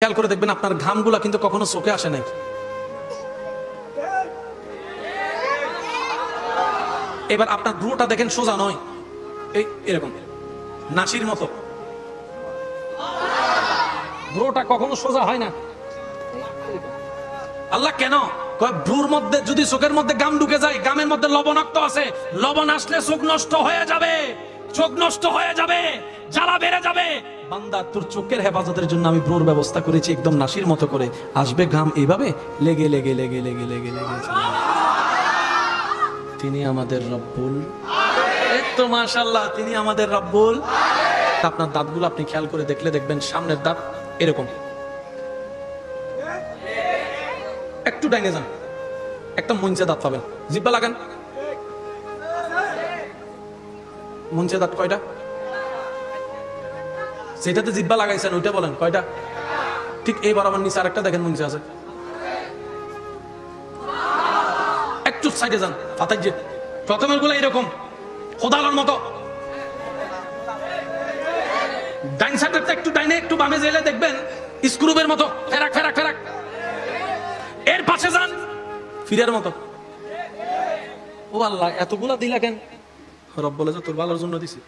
খেয়াল করে দেখবেন আপনার ঘামগুলা কিন্তু কখনো চোখে আসে নাই। এবার আপনার ভ্রুটা দেখেন সোজা নয়, এই এরকম নাসির মতো। ভ্রুটা কখনো সোজা হয় না। আল্লাহ কেন ভ্রুর মধ্যে যদি চোখের মধ্যে গাম ঢুকে যায়, গামের মধ্যে লবণাক্ত আছে, লবণ আসলে চোখ নষ্ট হয়ে যাবে, চোখ নষ্ট হয়ে যাবে, জ্বালা বেড়ে যাবে। বান্দা তোর চোখের হেফাজতের জন্য আমি ভ্রুর ব্যবস্থা করেছি একদম নাসির মতো করে, আসবে ঘাম এইভাবে লেগে লেগে লেগে লেগে লেগে লেগে। তিনি আমাদের রব্বুল, এই তো মাশাআল্লাহ, তিনি আমাদের রব্বুল। আপনার দাঁতগুলো আপনি খেয়াল করে দেখলে দেখবেন সামনের দাঁত এরকম, একটু ডাইনে যান, একটা মঞ্চে দাঁত পাবেন, জিব্বা লাগান। মঞ্চে দাঁত কয়টা? সেটাতে জিব্বা লাগাইছেন ওইটা বলেন কয়টা? ঠিক এইবার আমার নিচে আরেকটা দেখেন মঞ্চে আছে, একটু সাইডে যান। পাতাই যে প্রথমের গুলো এরকম খোদালার মতো, ডাইন সাইডেরটা একটু ডাইনে একটু বামে গেলে দেখবেন স্ক্রুবের মতো ফেরাক ফেরাক ফেরাক। এর পাশে যান ফিরের মতো। ও আল্লাহ, এতগুলা দিলা কেন? রব বলে যে তোর ভালোর জন্য দিছি।